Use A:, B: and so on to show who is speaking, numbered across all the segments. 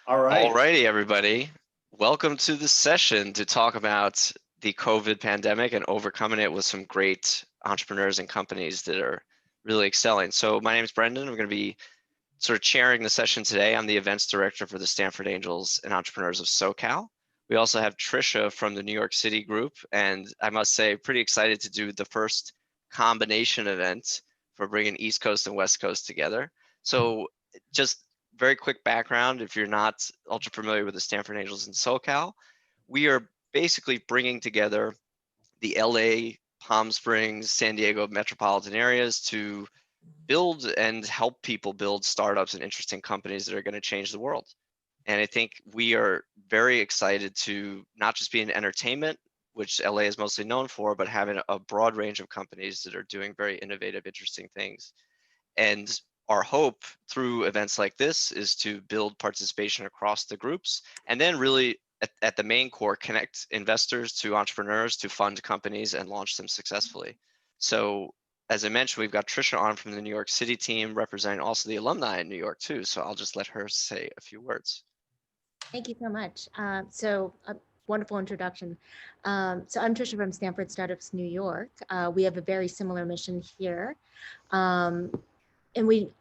A: All right.
B: Alrighty, everybody. Welcome to the session to talk about the COVID pandemic and overcoming it with some great entrepreneurs and companies that are really excelling. So my name is Brendan. I'm going to be sort of chairing the session today. I'm the events director for the Stanford Angels and Entrepreneurs of SoCal. We also have Trisha from the New York City group, and I must say, pretty excited to do the first combination event for bringing East Coast and West Coast together. So just very quick background, if you're not ultra familiar with the Stanford Angels in SoCal, we are basically bringing together the LA, Palm Springs, San Diego metropolitan areas to build and help people build startups and interesting companies that are going to change the world. And I think we are very excited to not just be in entertainment, which LA is mostly known for, but having a broad range of companies that are doing very innovative, interesting things. And our hope through events like this is to build participation across the groups and then really at the main core, connect investors to entrepreneurs to fund companies and launch them successfully. So as I mentioned, we've got Trisha on from the New York City team representing also the alumni in New York too. So I'll just let her say a few words.
C: Thank you so much. A wonderful introduction. So I'm Trisha from Stanford Startups New York. We have a very similar mission here.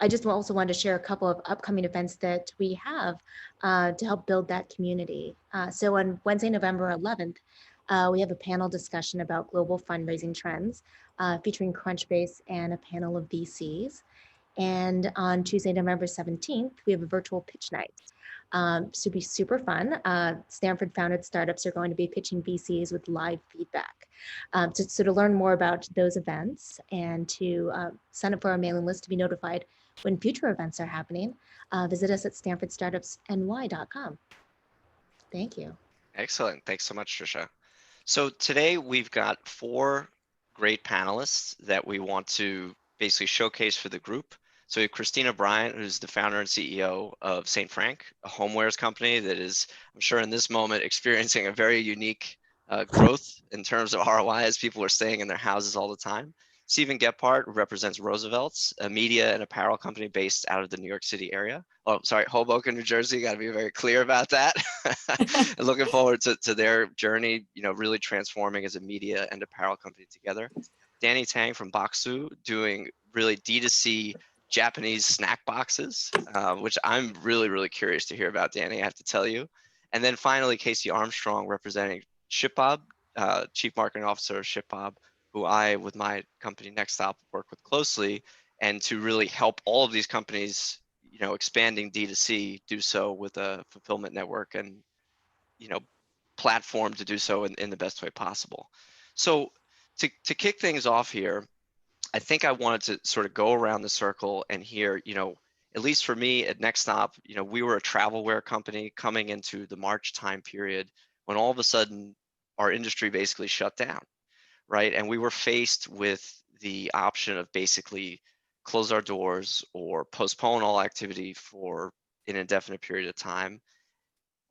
C: I just also wanted to share a couple of upcoming events that we have to help build that community. So on Wednesday, November 11th, we have a panel discussion about global fundraising trends featuring Crunchbase and a panel of VCs. And on Tuesday, November 17th, we have a virtual pitch night. Should be super fun. Stanford founded startups are going to be pitching VCs with live feedback. So to learn more about those events and to sign up for our mailing list to be notified when future events are happening, visit us at stanfordstartupsny.com. Thank you.
B: Excellent. Thanks so much, Trisha. So today we've got 4 great panelists that we want to basically showcase for the group. So we have Christina Bryant, who's the founder and CEO of St. Frank, a homewares company that is, I'm sure in this moment, experiencing a very unique growth in terms of ROI as people are staying in their houses all the time. Stephen Gephardt represents Roosevelt's, a media and apparel company based out of the New York City area. Oh, sorry, Hoboken, New Jersey. Got to be very clear about that. And looking forward to their journey, really transforming as a media and apparel company together. Danny Tang from Bokksu, doing really D2C Japanese snack boxes, which I'm really, really curious to hear about, Danny, I have to tell you. And then finally, Casey Armstrong representing Shipbob, Chief Marketing Officer of Shipbob, who I, with my company Next Stop, work with closely, and to really help all of these companies, expanding D2C, do so with a fulfillment network and, platform to do so in the best way possible. So to kick things off here, I think I wanted to sort of go around the circle and hear, at least for me at Next Stop, we were a travel wear company coming into the March time period when all of a sudden our industry basically shut down, right? And we were faced with the option of basically close our doors or postpone all activity for an indefinite period of time,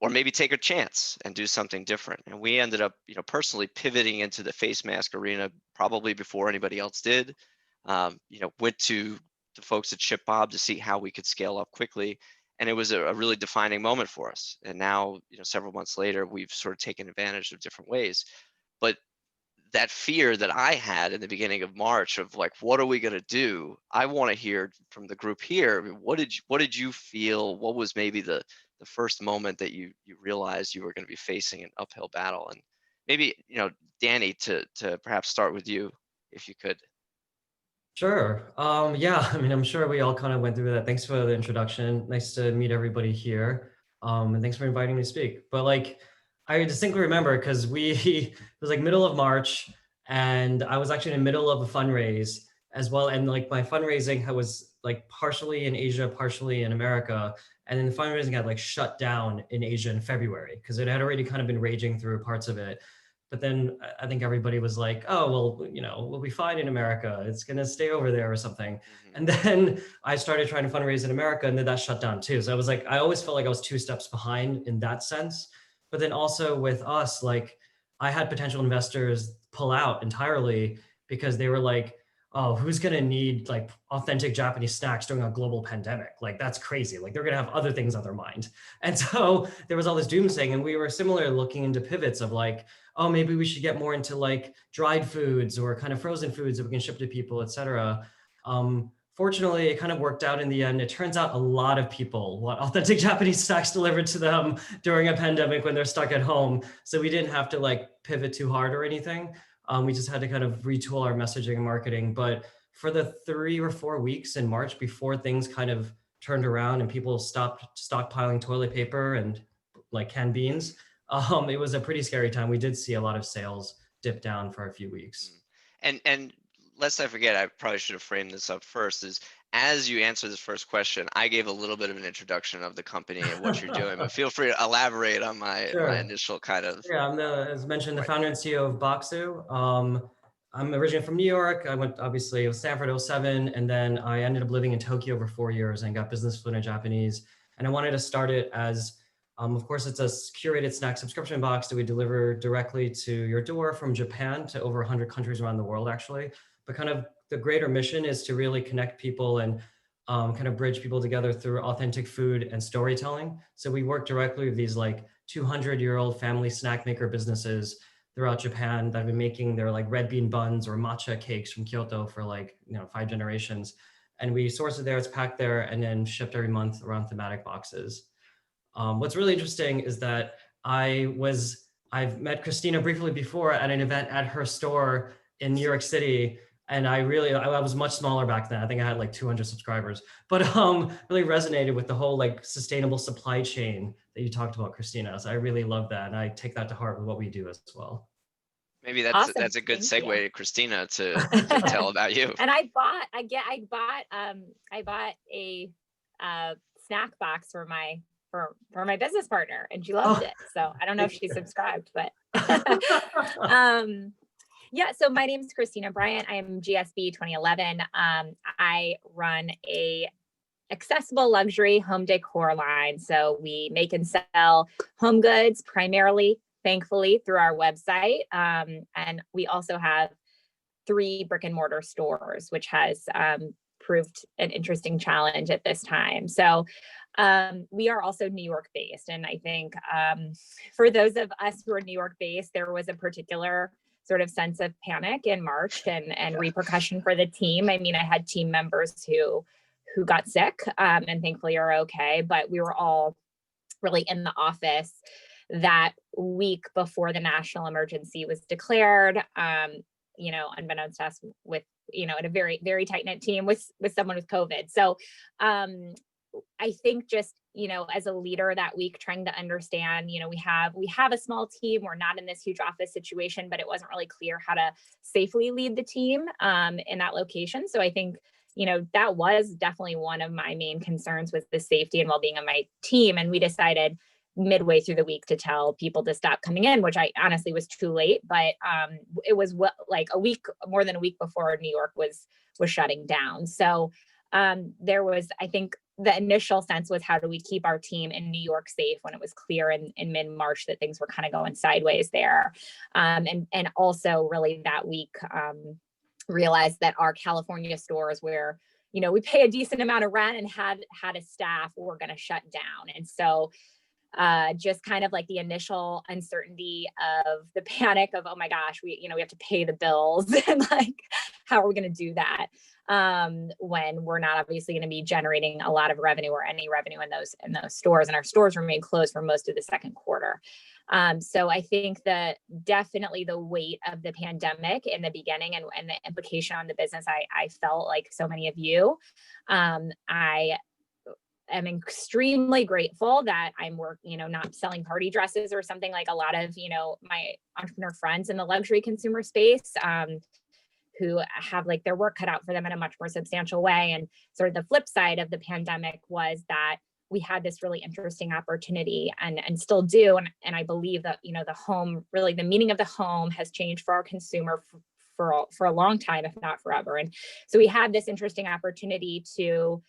B: or maybe take a chance and do something different. And we ended up, personally pivoting into the face mask arena probably before anybody else did. Went to the folks at Shipbob to see how we could scale up quickly. And it was a really defining moment for us. And now, several months later, we've sort of taken advantage of different ways. But that fear that I had in the beginning of March of like, what are we going to do? I want to hear from the group here. I mean, what did you feel? What was maybe the first moment that you realized you were going to be facing an uphill battle? And maybe, Danny, to perhaps start with you, if you could.
A: Sure. Yeah, I mean, I'm sure we all kind of went through that. Thanks for the introduction. Nice to meet everybody here. And thanks for inviting me to speak. But like, I distinctly remember because it was like middle of March and I was actually in the middle of a fundraise as well. And like my fundraising was like partially in Asia, partially in America. And then the fundraising had like shut down in Asia in February because it had already kind of been raging through parts of it. But then I think everybody was like, oh, well, we'll be fine in America. It's going to stay over there or something.
B: Mm-hmm.
A: And then I started trying to fundraise in America and then that shut down too. So I was like, I always felt like I was 2 steps behind in that sense. But then also with us, like I had potential investors pull out entirely because they were like, oh, who's going to need like authentic Japanese snacks during a global pandemic? Like, that's crazy. Like, they're going to have other things on their mind. And so there was all this doomsaying, and we were similar looking into pivots of like, oh, maybe we should get more into like dried foods or kind of frozen foods that we can ship to people, et cetera. Fortunately, it kind of worked out in the end. It turns out a lot of people want authentic Japanese snacks delivered to them during a pandemic when they're stuck at home. So we didn't have to like pivot too hard or anything. We just had to kind of retool our messaging and marketing. But for the 3 or 4 weeks in March before things kind of turned around and people stopped stockpiling toilet paper and like canned beans, it was a pretty scary time. We did see a lot of sales dip down for a few weeks.
B: And lest I forget, I probably should have framed this up first, is as you answer this first question, I gave a little bit of an introduction of the company and what you're doing, but feel free to elaborate on my initial kind of.
A: Yeah, I'm as mentioned, the founder and CEO of Bokksu. I'm originally from New York. I went obviously to Stanford 07, and then I ended up living in Tokyo for 4 years and got business fluent in Japanese. And I wanted to start it as, of course, it's a curated snack subscription box that we deliver directly to your door from Japan to over 100 countries around the world, actually. But kind of the greater mission is to really connect people and kind of bridge people together through authentic food and storytelling. So we work directly with these like 200-year-old family snack maker businesses throughout Japan that have been making their like red bean buns or matcha cakes from Kyoto for like 5 generations. And we source it there, it's packed there, and then shipped every month around thematic boxes. What's really interesting is that I've met Christina briefly before at an event at her store in New York City. And I was much smaller back then. I think I had like 200 subscribers, but really resonated with the whole like sustainable supply chain that you talked about, Christina. So I really love that. And I take that to heart with what we do as well.
B: Maybe that's
D: Awesome.
B: that's a good
D: Thank
B: segue
D: you.
B: to Christina to tell about you.
D: And I bought a snack box for my business partner, and she loved it. So I don't know if she subscribed, but yeah. So my name is Christina Bryant. I am GSB 2011. I run a accessible luxury home decor line. So we make and sell home goods primarily, thankfully, through our website. And we also have 3 brick and mortar stores, which has proved an interesting challenge at this time. So we are also New York based. And I think for those of us who are New York based, there was a particular sort of sense of panic in March and repercussion for the team. I mean, I had team members who got sick and thankfully are okay, but we were all really in the office that week before the national emergency was declared, unbeknownst to us, with, at a very, very tight knit team with someone with COVID. So I think just, as a leader that week, trying to understand, we have a small team. We're not in this huge office situation, but it wasn't really clear how to safely lead the team in that location. So I think, that was definitely one of my main concerns, was the safety and well-being of my team. And we decided midway through the week to tell people to stop coming in, which I honestly was too late, but it was like more than a week before New York was shutting down. So there was, I think, the initial sense was, how do we keep our team in New York safe when it was clear in mid-March that things were kind of going sideways there. And also really that week realized that our California stores, where, we pay a decent amount of rent and had a staff, were going to shut down. And so just kind of like the initial uncertainty of the panic of, oh my gosh, we have to pay the bills and like, how are we going to do that when we're not obviously going to be generating a lot of revenue or any revenue in those stores, and our stores remain closed for most of the second quarter. So I think that definitely the weight of the pandemic in the beginning and the implication on the business, I felt like so many of you. I am extremely grateful that I'm not selling party dresses or something like a lot of, my entrepreneur friends in the luxury consumer space, who have like their work cut out for them in a much more substantial way. And sort of the flip side of the pandemic was that we had this really interesting opportunity and still do. And I believe that, the home, really the meaning of the home has changed for our consumer for a long time, if not forever. And so we had this interesting opportunity to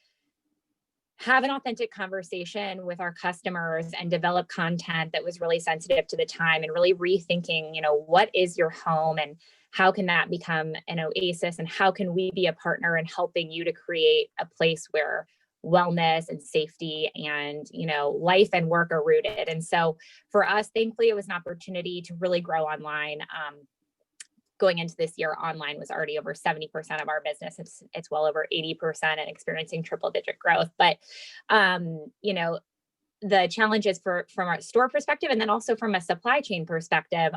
D: have an authentic conversation with our customers and develop content that was really sensitive to the time and really rethinking, what is your home and how can that become an oasis, and how can we be a partner in helping you to create a place where wellness and safety and, life and work are rooted. And so for us, thankfully, it was an opportunity to really grow online. Going into this year, online was already over 70% of our business. It's well over 80% and experiencing triple digit growth. But, the challenges from our store perspective, and then also from a supply chain perspective,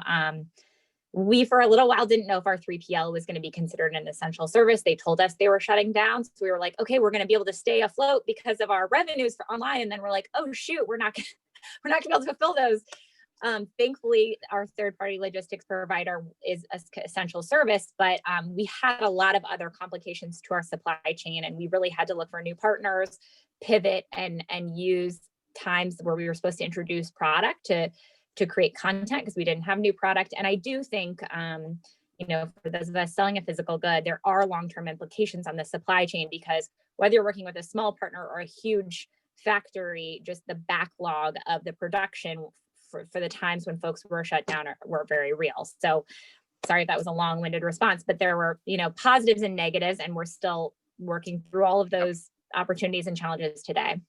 D: we for a little while didn't know if our 3PL was going to be considered an essential service. They told us they were shutting down. So we were like, okay, we're going to be able to stay afloat because of our revenues for online. And then we're like, oh shoot, we're not going to be able to fulfill those. Thankfully, our third-party logistics provider is an essential service, but we had a lot of other complications to our supply chain, and we really had to look for new partners, pivot, and use times where we were supposed to introduce product to create content because we didn't have new product. And I do think, for those of us selling a physical good, there are long-term implications on the supply chain, because whether you're working with a small partner or a huge factory, just the backlog of the production for the times when folks were shut down were very real. So sorry, that was a long-winded response, but there were, positives and negatives, and we're still working through all of those opportunities and challenges today.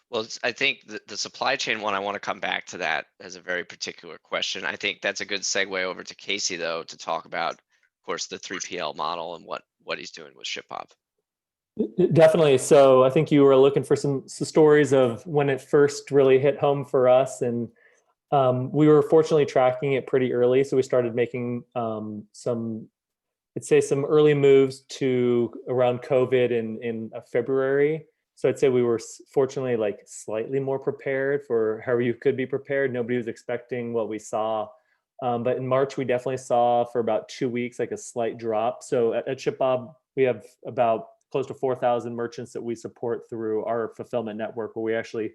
B: Well, I think the supply chain one, I want to come back to that as a very particular question. I think that's a good segue over to Casey, though, to talk about, of course, the 3PL model and what he's doing with Shipbob.
E: Definitely. So I think you were looking for some stories of when it first really hit home for us. And we were fortunately tracking it pretty early. So we started making some early moves to around COVID in February. So I'd say we were fortunately slightly more prepared for however you could be prepared. Nobody was expecting what we saw. But in March, we definitely saw for about 2 weeks, a slight drop. So at Shipbob, we have about close to 4,000 merchants that we support through our fulfillment network, where we actually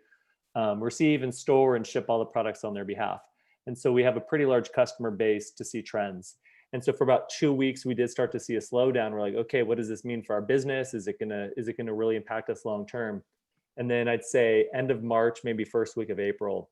E: receive and store and ship all the products on their behalf. And so we have a pretty large customer base to see trends. And so for about 2 weeks, we did start to see a slowdown. We're like, okay, what does this mean for our business? Is it gonna really impact us long term? And then I'd say end of March, maybe first week of April,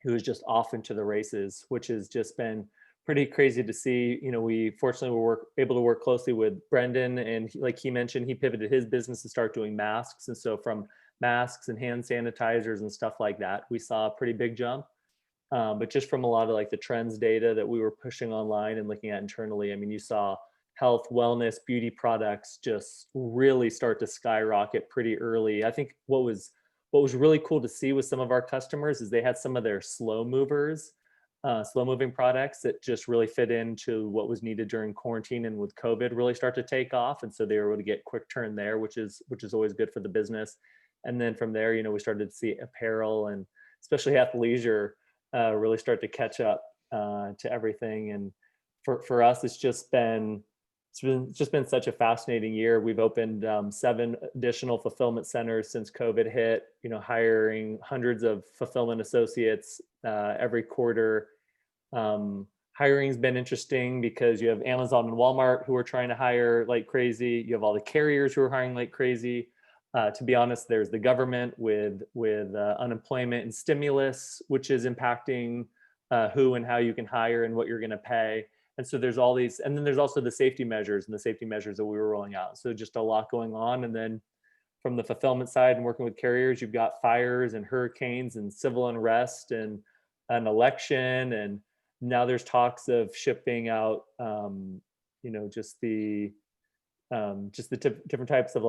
E: it was just off into the races, which has just been pretty crazy to see. We fortunately were able to work closely with Brendan, and like he mentioned, he pivoted his business to start doing masks. And so from masks and hand sanitizers and stuff like that, we saw a pretty big jump. But just from a lot of the trends data that we were pushing online and looking at internally, I mean, you saw health, wellness, beauty products just really start to skyrocket pretty early. I think what was really cool to see with some of our customers is they had some of their slow moving products that just really fit into what was needed during quarantine and with COVID really start to take off. And so they were able to get quick turn there, which is always good for the business. And then from there, we started to see apparel and especially athleisure really start to catch up to everything. And for us, it's just been such a fascinating year. We've opened 7 additional fulfillment centers since COVID hit, hiring hundreds of fulfillment associates every quarter. Hiring's been interesting because you have Amazon and Walmart who are trying to hire like crazy. You have all the carriers who are hiring like crazy. To be honest, there's the government with unemployment and stimulus, which is impacting who and how you can hire and what you're going to pay. And so there's all these, and then there's also the safety measures that we were rolling out. So just a lot going on. And then from the fulfillment side and working with carriers, you've got fires and hurricanes and civil unrest and an election. And now there's talks of shipping out, just the different types of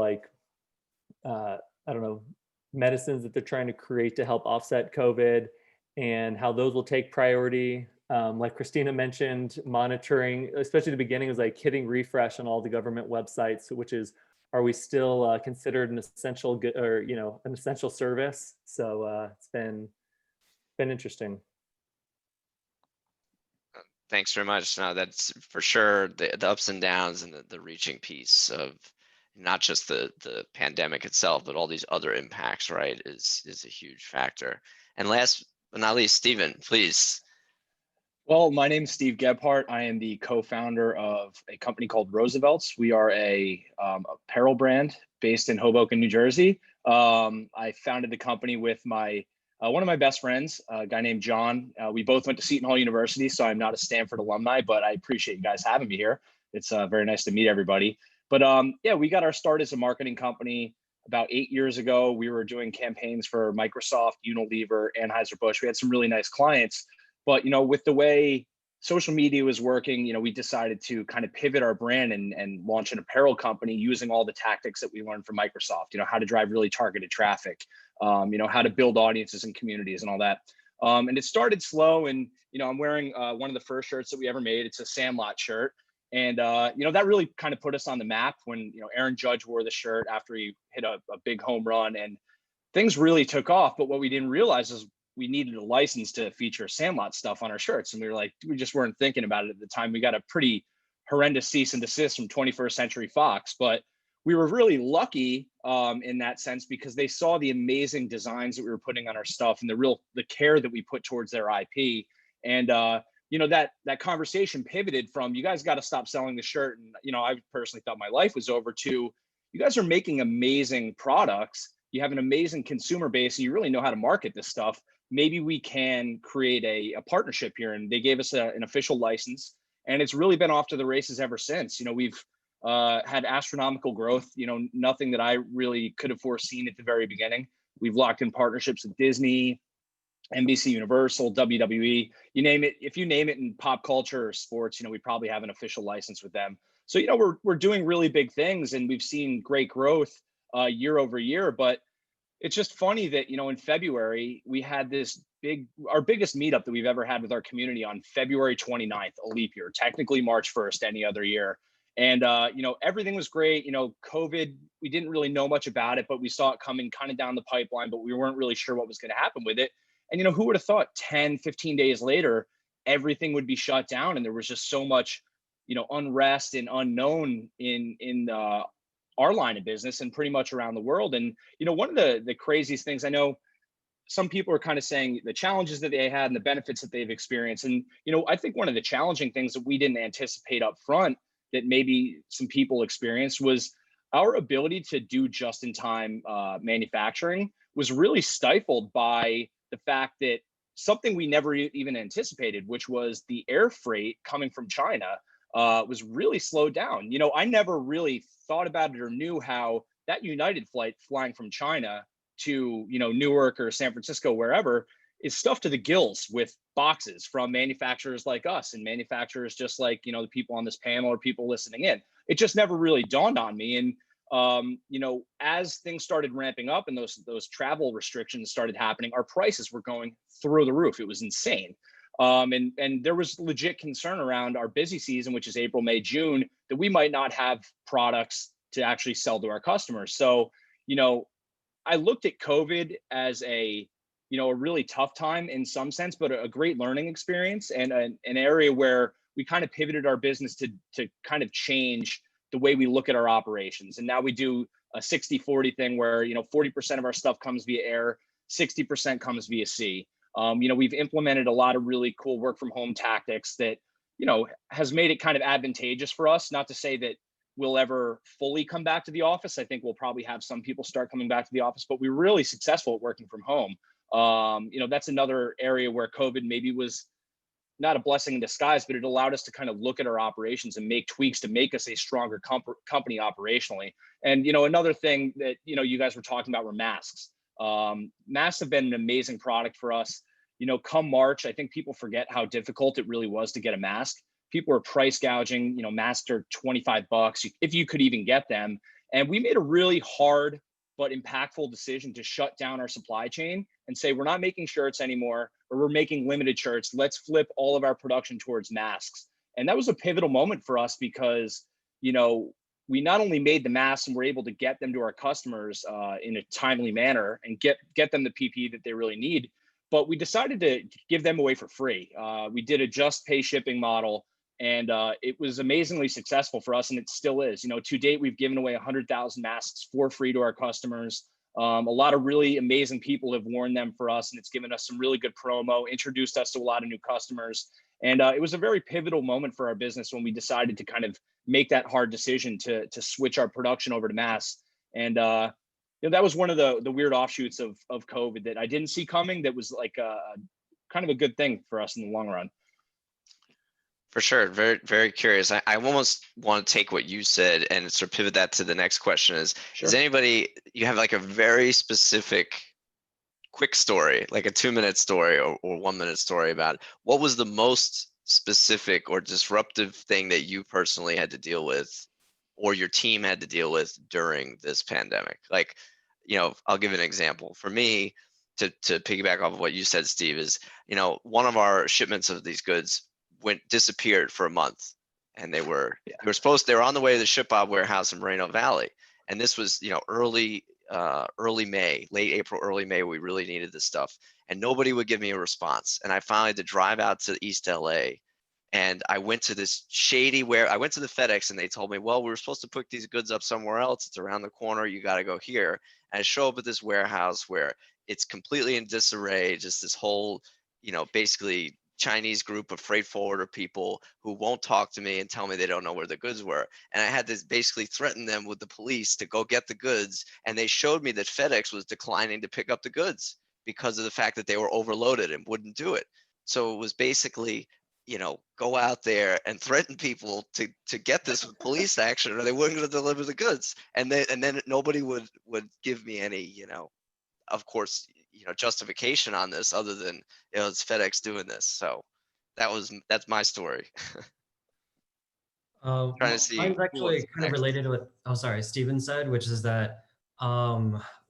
E: medicines that they're trying to create to help offset COVID, and how those will take priority. Like Christina mentioned, monitoring, especially the beginning, was hitting refresh on all the government websites, which is, are we still considered an essential good or an essential service? So it's been interesting.
B: Thanks very much. No, that's for sure the ups and downs and the reaching piece of not just the pandemic itself, but all these other impacts, right, is a huge factor. And last but not least, Stephen, please.
F: Well, my name is Steve Gebhardt. I am the co-founder of a company called RSVLTS. We are a apparel brand based in Hoboken, New Jersey. I founded the company with my one of my best friends, a guy named John. We both went to Seton Hall University, so I'm not a Stanford alumni, but I appreciate you guys having me here. It's very nice to meet everybody. But yeah, we got our start as a marketing company about 8 years ago. We were doing campaigns for Microsoft, Unilever, Anheuser-Busch. We had some really nice clients, but with the way social media was working, we decided to kind of pivot our brand and launch an apparel company using all the tactics that we learned from Microsoft, how to drive really targeted traffic, how to build audiences and communities and all that. And it started slow. And, I'm wearing one of the first shirts that we ever made. It's a Sandlot shirt. And, that really kind of put us on the map when, Aaron Judge wore the shirt after he hit a big home run, and things really took off. But what we didn't realize is we needed a license to feature Sandlot stuff on our shirts. And we were like, we just weren't thinking about it at the time. We got a pretty horrendous cease and desist from 21st Century Fox, but we were really lucky in that sense because they saw the amazing designs that we were putting on our stuff and the care that we put towards their IP. And, that conversation pivoted from, you guys got to stop selling the shirt. And, I personally thought my life was over, to, you guys are making amazing products. You have an amazing consumer base and you really know how to market this stuff. Maybe we can create a partnership here. And they gave us an official license, and it's really been off to the races ever since. We've had astronomical growth, nothing that I really could have foreseen at the very beginning. We've locked in partnerships with Disney, NBC Universal, WWE, you name it. If you name it in pop culture or sports, we probably have an official license with them. So, we're doing really big things, and we've seen great growth year over year. But it's just funny that, in February, we had our biggest meetup that we've ever had with our community on February 29th, a leap year, technically March 1st, any other year. And, everything was great. COVID, we didn't really know much about it, but we saw it coming kind of down the pipeline, but we weren't really sure what was going to happen with it. And, who would have thought 10, 15 days later, everything would be shut down. And there was just so much, unrest and unknown in our line of business and pretty much around the world. And, one of the craziest things, I know some people are kind of saying the challenges that they had and the benefits that they've experienced. And, I think one of the challenging things that we didn't anticipate up front that maybe some people experienced was our ability to do just-in-time manufacturing was really stifled by the fact that something we never even anticipated, which was the air freight coming from China, was really slowed down. I never really thought about it or knew how that United flight flying from China to, Newark or San Francisco, wherever, is stuffed to the gills with boxes from manufacturers like us and manufacturers just like, the people on this panel or people listening in. It just never really dawned on me. And, as things started ramping up and those travel restrictions started happening, our prices were going through the roof. It was insane. And there was legit concern around our busy season, which is April, May, June, that we might not have products to actually sell to our customers. So, I looked at COVID as a really tough time in some sense, but a great learning experience and an area where we kind of pivoted our business to kind of change the way we look at our operations. And now we do a 60-40 thing where, 40% of our stuff comes via air, 60% comes via sea. We've implemented a lot of really cool work from home tactics that, has made it kind of advantageous for us. Not to say that we'll ever fully come back to the office. I think we'll probably have some people start coming back to the office, but we're really successful at working from home. That's another area where COVID maybe was not a blessing in disguise, but it allowed us to kind of look at our operations and make tweaks to make us a stronger company operationally. And, another thing that, you guys were talking about were masks. Masks have been an amazing product for us. Come March, I think people forget how difficult it really was to get a mask. People were price gouging, masks are $25 if you could even get them. And we made a really hard but impactful decision to shut down our supply chain and say, we're not making shirts anymore, or we're making limited shirts. Let's flip all of our production towards masks. And that was a pivotal moment for us because, we not only made the masks and were able to get them to our customers in a timely manner and get them the PPE that they really need, but we decided to give them away for free. We did a just pay shipping model, and it was amazingly successful for us, and it still is. To date, we've given away 100,000 masks for free to our customers. A lot of really amazing people have worn them for us, and it's given us some really good promo, introduced us to a lot of new customers. And it was a very pivotal moment for our business when we decided to kind of make that hard decision to switch our production over to masks. And that was one of the weird offshoots of COVID that I didn't see coming. That was like kind of a good thing for us in the long run.
B: For sure. Very, very curious. I almost want to take what you said and sort of pivot that to the next question is anybody, you have like a very specific quick story, like a 2-minute story or 1-minute story about what was the most specific or disruptive thing that you personally had to deal with or your team had to deal with during this pandemic? Like, I'll give an example. For me, to piggyback off of what you said, Steve, is, one of our shipments of these goods disappeared for a month, and they were on the way to the Shipbob warehouse in Moreno Valley, and this was early May, late April, early May. We really needed this stuff, and nobody would give me a response. And I finally had to drive out to East LA, and I went to this shady I went to the FedEx, and they told me, well, we were supposed to put these goods up somewhere else. It's around the corner. You got to go here. And I show up at this warehouse where it's completely in disarray. Just this whole, basically Chinese group of freight forwarder people who won't talk to me and tell me they don't know where the goods were. And I had to basically threaten them with the police to go get the goods. And they showed me that FedEx was declining to pick up the goods because of the fact that they were overloaded and wouldn't do it. So it was basically, go out there and threaten people to get this with police action, or they weren't going to deliver the goods. And then nobody would give me any, of course, justification on this other than, it's FedEx doing this. So that's my story. Trying to see.
A: Mine's actually kind of related to what, Steven said, which is that,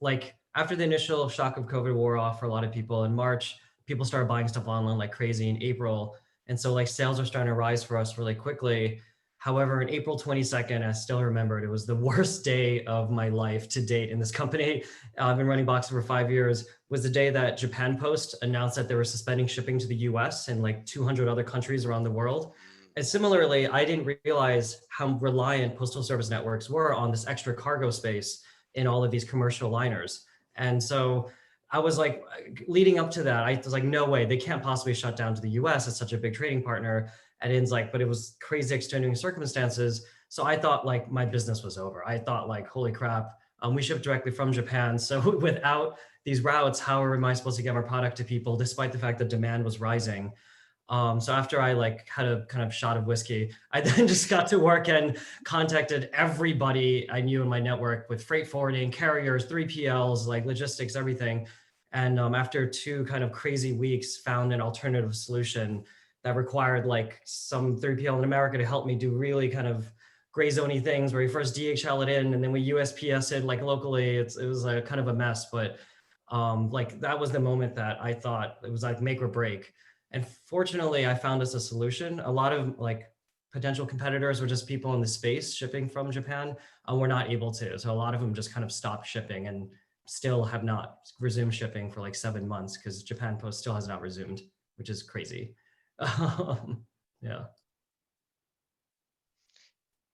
A: like after the initial shock of COVID wore off for a lot of people in March, people started buying stuff online like crazy in April. And so like sales are starting to rise for us really quickly. However, on April 22nd, I still remember it was the worst day of my life to date in this company. I've been running Bokksu for 5 years, was the day that Japan Post announced that they were suspending shipping to the US and like 200 other countries around the world. And similarly, I didn't realize how reliant postal service networks were on this extra cargo space in all of these commercial liners. And so I was like, leading up to that, I was like, no way, they can't possibly shut down to the US. It's such a big trading partner. And it's like, but it was crazy extenuating circumstances. So I thought like my business was over. I thought like, holy crap, we ship directly from Japan. So without these routes, how am I supposed to get our product to people despite the fact that demand was rising? So after I like had a kind of shot of whiskey, I then just got to work and contacted everybody I knew in my network with freight forwarding, carriers, 3PLs, like logistics, everything. And after 2 kind of crazy weeks, found an alternative solution that required like some 3PL in America to help me do really kind of gray zoney things where we first DHL it in and then we USPS it like locally. It was a kind of a mess, but like that was the moment that I thought it was like make or break. And fortunately, I found us a solution. A lot of like potential competitors were just people in the space shipping from Japan. We're not able to. So a lot of them just kind of stopped shipping and still have not resumed shipping for like 7 months because Japan Post still has not resumed, which is crazy. Yeah.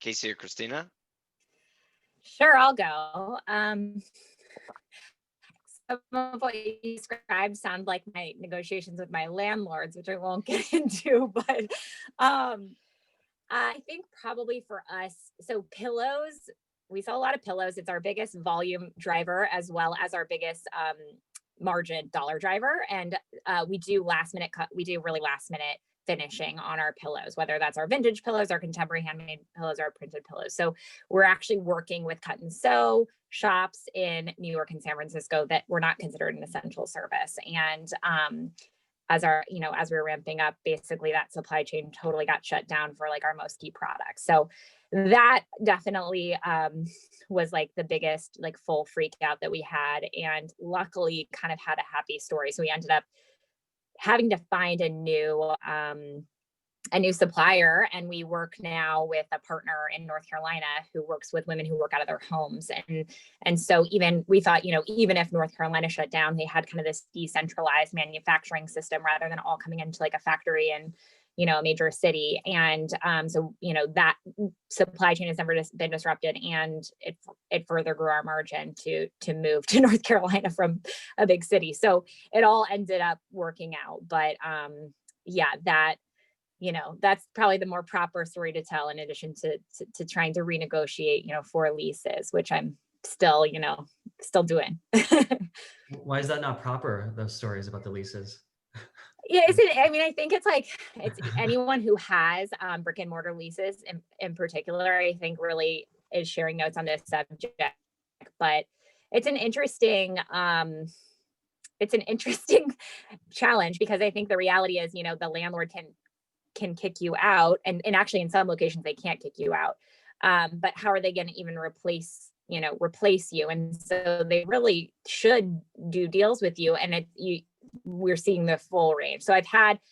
B: Casey or Christina?
D: Sure, I'll go. Some of what you described sound like my negotiations with my landlords, which I won't get into, but I think probably for us, so pillows, we sell a lot of pillows. It's our biggest volume driver as well as our biggest margin dollar driver. And we do really last minute finishing on our pillows, whether that's our vintage pillows, our contemporary handmade pillows, our printed pillows. So we're actually working with cut and sew shops in New York and San Francisco that were not considered an essential service. And as we were ramping up, basically that supply chain totally got shut down for like our most key products. So that definitely was like the biggest like full freak out that we had, and luckily kind of had a happy story. So we ended up having to find a new supplier, and we work now with a partner in North Carolina who works with women who work out of their homes. And so we thought, even if North Carolina shut down, they had kind of this decentralized manufacturing system rather than all coming into like a factory in, a major city. And so that supply chain has never been disrupted, and it further grew our margin to move to North Carolina from a big city. So it all ended up working out. But that's probably the more proper story to tell, in addition to trying to renegotiate, for leases, which I'm still, still doing.
A: Why is that not proper, those stories about the leases?
D: Yeah, I think it's anyone who has brick and mortar leases in particular, I think really is sharing notes on this subject. But it's an interesting challenge, because I think the reality is, the landlord can kick you out, and actually in some locations they can't kick you out. But how are they going to even replace you? And so they really should do deals with you, and we're seeing the full range. So I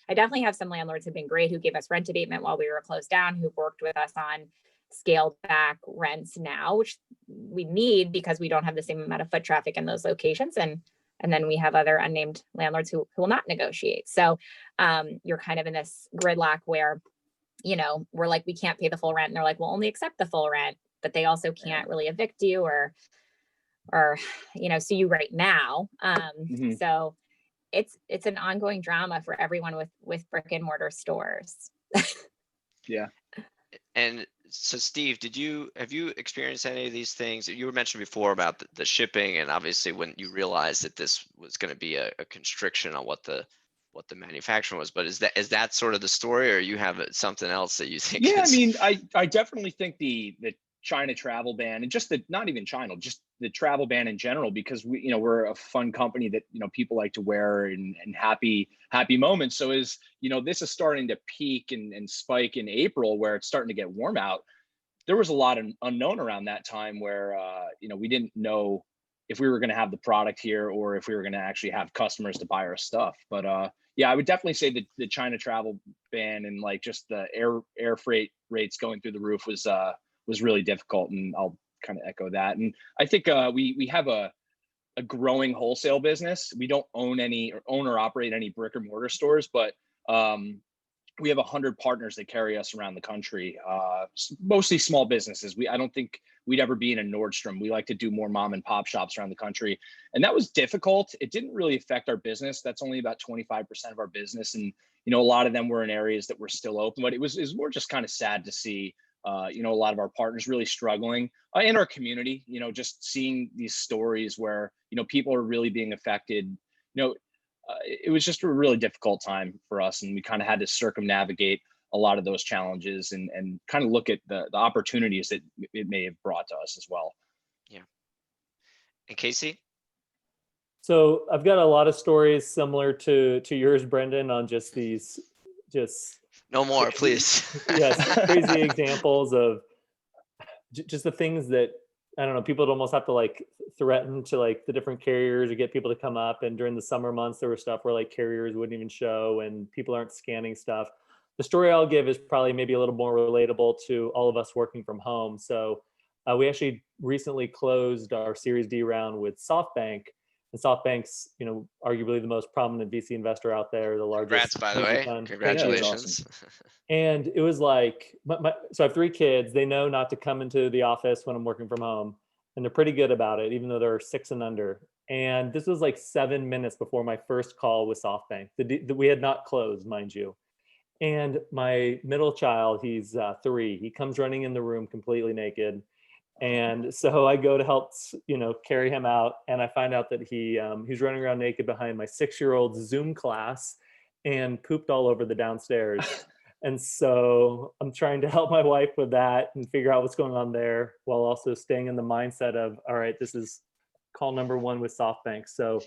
D: definitely have some landlords who've been great, who gave us rent abatement while we were closed down, who've worked with us on scaled back rents now, which we need because we don't have the same amount of foot traffic in those locations. And then we have other unnamed landlords who will not negotiate. So you're kind of in this gridlock where, we're like, we can't pay the full rent. And they're like, we'll only accept the full rent, but they also can't really evict you or sue you right now. So it's an ongoing drama for everyone with brick and mortar stores.
F: Yeah.
B: And so Steve, have you experienced any of these things? You were mentioned before about the shipping, and obviously when you realized that this was going to be a constriction on what the manufacturing was, but is that sort of the story, or you have something else that you think?
F: Yeah, I mean, I definitely think the China travel ban, and just not even China, just the travel ban in general, because we're a fun company that people like to wear and happy moments. So this is starting to peak and spike in April, where it's starting to get warm out. There was a lot of unknown around that time where we didn't know if we were going to have the product here or if we were going to actually have customers to buy our stuff. But yeah, I would definitely say that the China travel ban and just the air freight rates going through the roof was really difficult, and I'll kind of echo that. And I think we have a growing wholesale business. We don't own or operate any brick or mortar stores, but we have 100 partners that carry us around the country, mostly small businesses. I don't think we'd ever be in a Nordstrom. We like to do more mom and pop shops around the country. And that was difficult. It didn't really affect our business. That's only about 25% of our business. And, a lot of them were in areas that were still open, but it was more just kind of sad to see, a lot of our partners really struggling in our community, just seeing these stories where, people are really being affected. It was just a really difficult time for us, and we kind of had to circumnavigate a lot of those challenges and kind of look at the opportunities that it may have brought to us as well.
B: Yeah. And Casey?
E: So I've got a lot of stories similar to yours, Brendan, on just
B: No more, please.
E: Yes, crazy examples of just the things that, I don't know, people would almost have to threaten to the different carriers or get people to come up. And during the summer months, there was stuff where carriers wouldn't even show and people aren't scanning stuff. The story I'll give is probably maybe a little more relatable to all of us working from home. So we actually recently closed our Series D round with SoftBank. And SoftBank's, arguably the most prominent VC investor out there, the largest.
B: Congrats, by the way.
E: fund.
B: Congratulations.
E: And it was so I have 3 kids. They know not to come into the office when I'm working from home. And they're pretty good about it, even though they're 6 and under. And this was 7 minutes before my first call with SoftBank. We had not closed, mind you. And my middle child, he's 3. He comes running in the room completely naked. And so I go to help, carry him out. And I find out that he's running around naked behind my 6-year-old's Zoom class and pooped all over the downstairs. And so I'm trying to help my wife with that and figure out what's going on there, while also staying in the mindset of, all right, this is call number 1 with SoftBank. So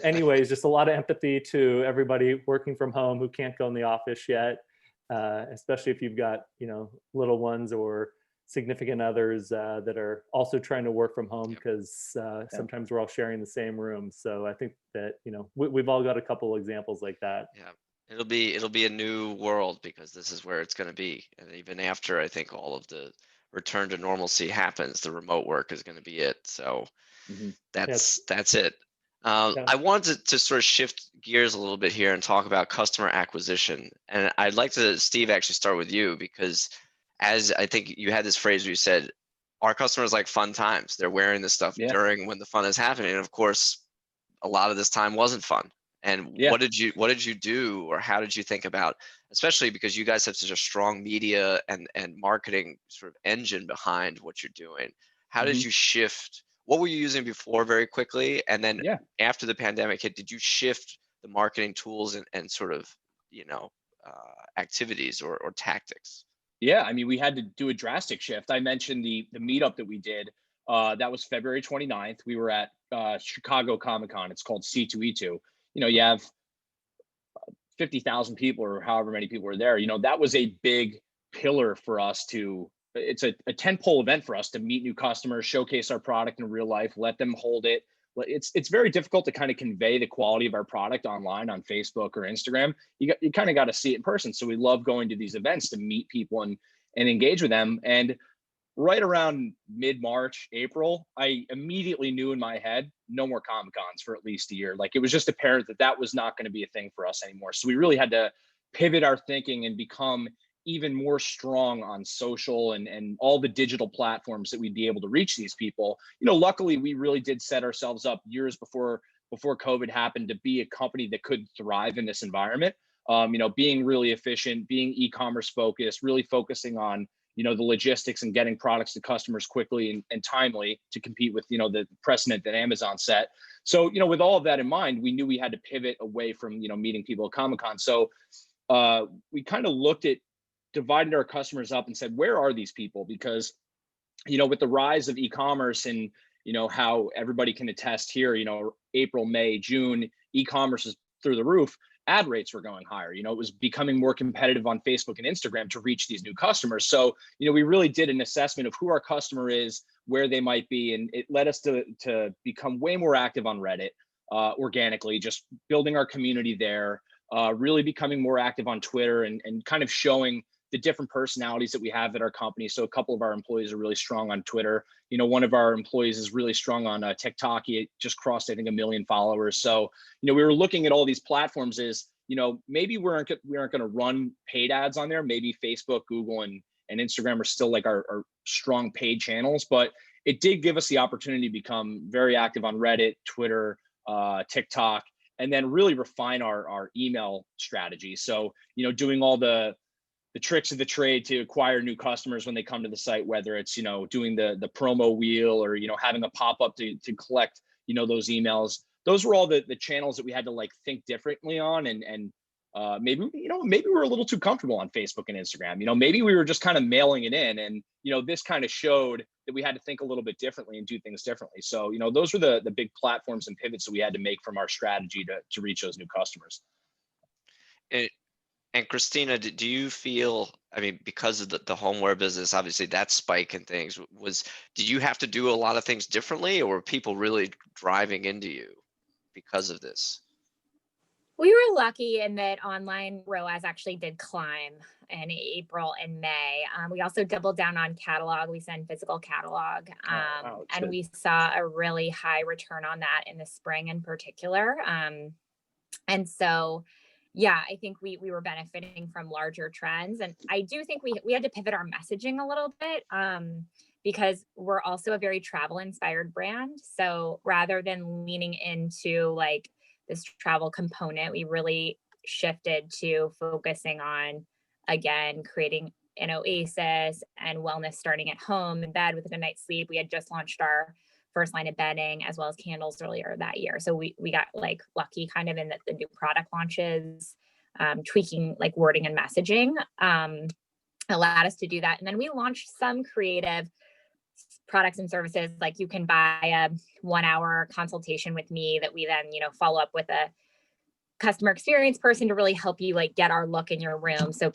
E: anyways, just a lot of empathy to everybody working from home who can't go in the office yet, especially if you've got, little ones or significant others that are also trying to work from home, because sometimes we're all sharing the same room. So I think that, we've all got a couple of examples like that.
B: Yeah. It'll be a new world, because this is where it's going to be. And even after, I think, all of the return to normalcy happens, the remote work is going to be it. So that's it. I wanted to sort of shift gears a little bit here and talk about customer acquisition. And I'd like to, Steve, actually start with you, because as I think you had this phrase where you said, our customers like fun times. They're wearing this stuff during when the fun is happening. And of course, a lot of this time wasn't fun. And what did you do, or how did you think about, especially because you guys have such a strong media and marketing sort of engine behind what you're doing? How did you shift? What were you using before very quickly? And then
F: Yeah.
B: after the pandemic hit, did you shift the marketing tools and sort of, activities or tactics?
F: Yeah, I mean, we had to do a drastic shift. I mentioned the meetup that we did. That was February 29th. We were at Chicago Comic-Con. It's called C2E2. You have 50,000 people or however many people were there. That was a big pillar for us to, it's a tentpole event for us to meet new customers, showcase our product in real life, let them hold it. It's very difficult to kind of convey the quality of our product online on Facebook or Instagram. You kind of got to see it in person. So we love going to these events to meet people and engage with them. And right around mid-March, April, I immediately knew in my head, no more Comic-Cons for at least a year. Like, it was just apparent that that was not going to be a thing for us anymore. So we really had to pivot our thinking and become even more strong on social and all the digital platforms that we'd be able to reach these people. Luckily, we really did set ourselves up years before COVID happened to be a company that could thrive in this environment. Being really efficient, being e-commerce focused, really focusing on the logistics and getting products to customers quickly and timely to compete with the precedent that Amazon set. So with all of that in mind, we knew we had to pivot away from meeting people at Comic-Con. So we kind of looked at divided our customers up and said, where are these people? Because with the rise of e-commerce and how everybody can attest here, April, May, June, e-commerce is through the roof. Ad rates were going higher. It was becoming more competitive on Facebook and Instagram to reach these new customers. So, we really did an assessment of who our customer is, where they might be, and it led us to become way more active on Reddit organically, just building our community there, really becoming more active on Twitter and kind of showing the different personalities that we have at our company. So a couple of our employees are really strong on Twitter. One of our employees is really strong on TikTok. He just crossed, I think, 1 million followers. So, we were looking at all these platforms as, maybe we aren't going to run paid ads on there. Maybe Facebook, Google, and Instagram are still like our strong paid channels, but it did give us the opportunity to become very active on Reddit, Twitter, TikTok, and then really refine our email strategy. So, doing all the tricks of the trade to acquire new customers when they come to the site, whether it's, doing the promo wheel or, having a pop-up to collect, those emails. Those were all the channels that we had to like think differently on. And maybe we're a little too comfortable on Facebook and Instagram. Maybe we were just kind of mailing it in, and, this kind of showed that we had to think a little bit differently and do things differently. So, those were the big platforms and pivots that we had to make from our strategy to reach those new customers.
B: And Christina, do you feel, I mean, because of the homeware business, obviously that spike in things, did you have to do a lot of things differently, or were people really driving into you because of this?
D: We were lucky in that online ROAS actually did climb in April and May. We also doubled down on catalog. We sent physical catalog, and we saw a really high return on that in the spring in particular. And so, yeah, I think we were benefiting from larger trends. And I do think we had to pivot our messaging a little bit because we're also a very travel inspired brand. So rather than leaning into like this travel component, we really shifted to focusing on, again, creating an oasis and wellness starting at home in bed with a good night's sleep. We had just launched our first line of bedding as well as candles earlier that year. So we got like lucky kind of in that the new product launches, tweaking like wording and messaging allowed us to do that. And then we launched some creative products and services, like you can buy a 1-hour consultation with me that we then, follow up with a customer experience person to really help you like get our look in your room. So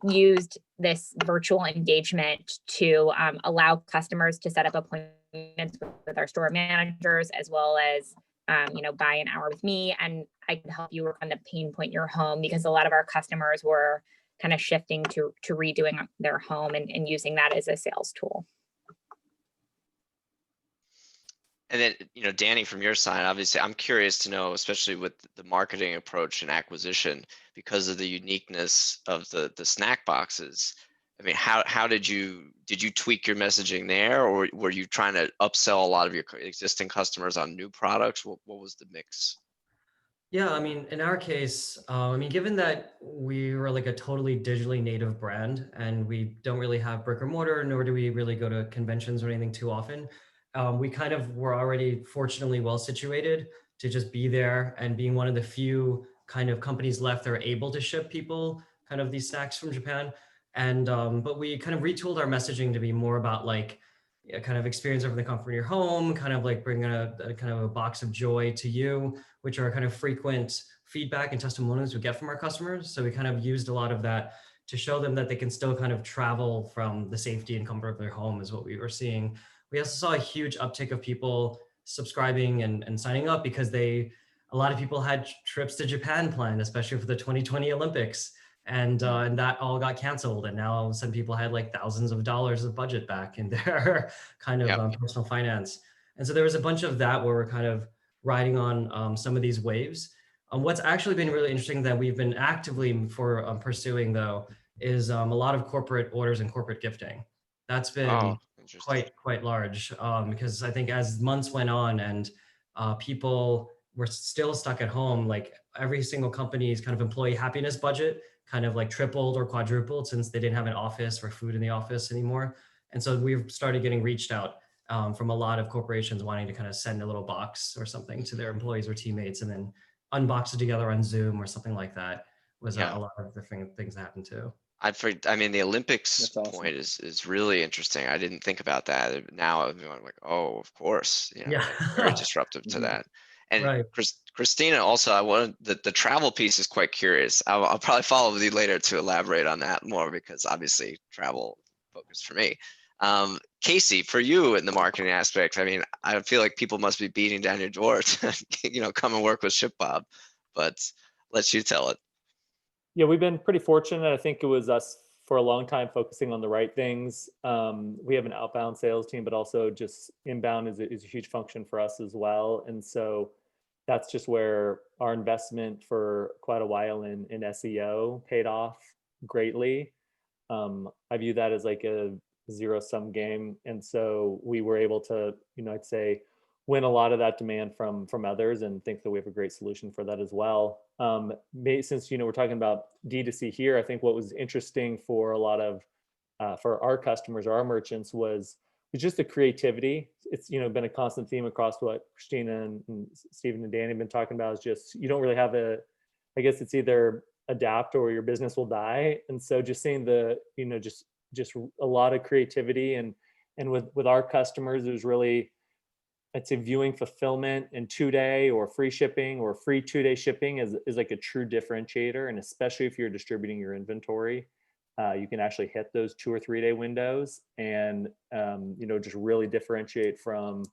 D: used this virtual engagement to allow customers to set up appointments with our store managers, as well as buy an hour with me, and I can help you work on the pain point in your home, because a lot of our customers were kind of shifting to redoing their home and using that as a sales tool.
B: And then, Danny, from your side, obviously, I'm curious to know, especially with the marketing approach and acquisition, because of the uniqueness of the snack boxes. I mean, how did you tweak your messaging there, or were you trying to upsell a lot of your existing customers on new products? What was the mix?
A: Yeah, I mean, in our case, I mean, given that we were like a totally digitally native brand and we don't really have brick or mortar, nor do we really go to conventions or anything too often, we kind of were already fortunately well situated to just be there and being one of the few kind of companies left that are able to ship people kind of these snacks from Japan. And but we kind of retooled our messaging to be more about like kind of experience over the comfort of your home, kind of like bringing a kind of a box of joy to you, which are kind of frequent feedback and testimonials we get from our customers. So we kind of used a lot of that to show them that they can still kind of travel from the safety and comfort of their home is what we were seeing. We also saw a huge uptick of people subscribing and signing up because a lot of people had trips to Japan planned, especially for the 2020 Olympics. And that all got canceled. And now all of a sudden people had like thousands of dollars of budget back in their kind of
B: Yep.
A: personal finance. And so there was a bunch of that where we're kind of riding on some of these waves. What's actually been really interesting that we've been actively pursuing though is a lot of corporate orders and corporate gifting. That's
B: Oh,
A: been
B: interesting.
A: quite large because I think as months went on and people were still stuck at home, like every single company's kind of employee happiness budget kind of like tripled or quadrupled since they didn't have an office or food in the office anymore. And so we've started getting reached out from a lot of corporations wanting to kind of send a little box or something to their employees or teammates and then unbox it together on Zoom or something like that was
B: Yeah.
A: a lot of the things that happened too.
B: I mean, the Olympics
F: That's awesome.
B: point is really interesting. I didn't think about that. Now I'm like, oh, of course,
A: Yeah.
B: very disruptive to
F: Mhm.
B: that. And
A: Right.
B: Christina, also, I wanted the travel piece is quite curious. I'll probably follow with you later to elaborate on that more because obviously travel focus for me. Casey, for you in the marketing aspect, I mean, I feel like people must be beating down your door to, come and work with Shipbob, but let you tell it.
E: Yeah, we've been pretty fortunate. I think it was us for a long time focusing on the right things. We have an outbound sales team, but also just inbound is a huge function for us as well. And so that's just where our investment for quite a while in SEO paid off greatly. I view that as like a zero sum game. And so we were able to, I'd say win a lot of that demand from others and think that we have a great solution for that as well. Since, we're talking about D2C here, I think what was interesting for a lot of, for our customers or our merchants was just the creativity. It's, been a constant theme across what Christina and Stephen and Danny have been talking about is just, you don't really have I guess it's either adapt or your business will die. And so just seeing the, just a lot of creativity and with our customers, there's really, I'd say viewing fulfillment and 2-day or free shipping or free 2-day shipping is like a true differentiator. And especially if you're distributing your inventory, you can actually hit those 2 or 3-day windows and, just really differentiate from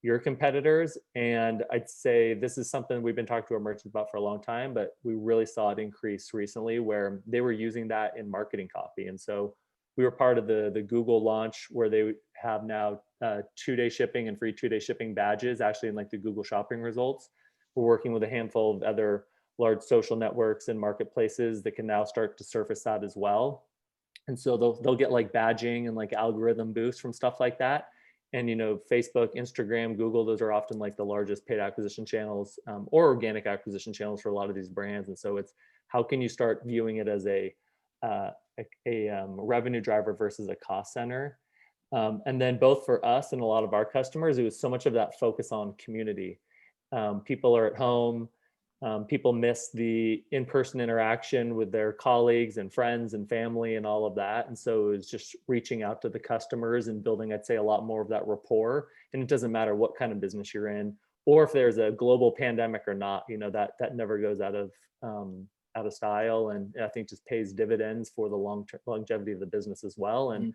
E: your competitors. And I'd say this is something we've been talking to our merchants about for a long time, but we really saw it increase recently where they were using that in marketing copy. And so we were part of the Google launch where they have now 2-day shipping and free 2-day shipping badges actually in like the Google shopping results. We're working with a handful of other large social networks and marketplaces that can now start to surface that as well. And so they'll get like badging and like algorithm boosts from stuff like that. And Facebook, Instagram, Google, those are often like the largest paid acquisition channels or organic acquisition channels for a lot of these brands. And so it's how can you start viewing it as a revenue driver versus a cost center. And then both for us and a lot of our customers, it was so much of that focus on community. People are at home. People miss the in-person interaction with their colleagues and friends and family and all of that. And so it was just reaching out to the customers and building, I'd say, a lot more of that rapport. And it doesn't matter what kind of business you're in, or if there's a global pandemic or not, that never goes out of style, and I think just pays dividends for the longevity of the business as well. And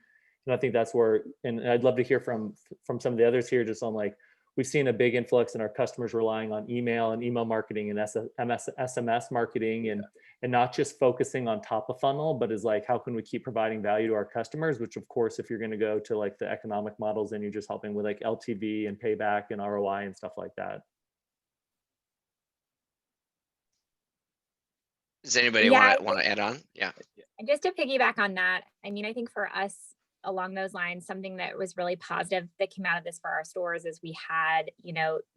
E: I think that's where, and I'd love to hear from some of the others here, just on like we've seen a big influx in our customers relying on email and email marketing and SMS marketing, and not just focusing on top of funnel, but is like how can we keep providing value to our customers? Which of course, if you're going to go to like the economic models, then you're just helping with like LTV and payback and ROI and stuff like that.
B: Does anybody
D: Yeah,
B: want to add on? Yeah.
D: And just to piggyback on that, I mean, I think for us, along those lines, something that was really positive that came out of this for our stores is we had,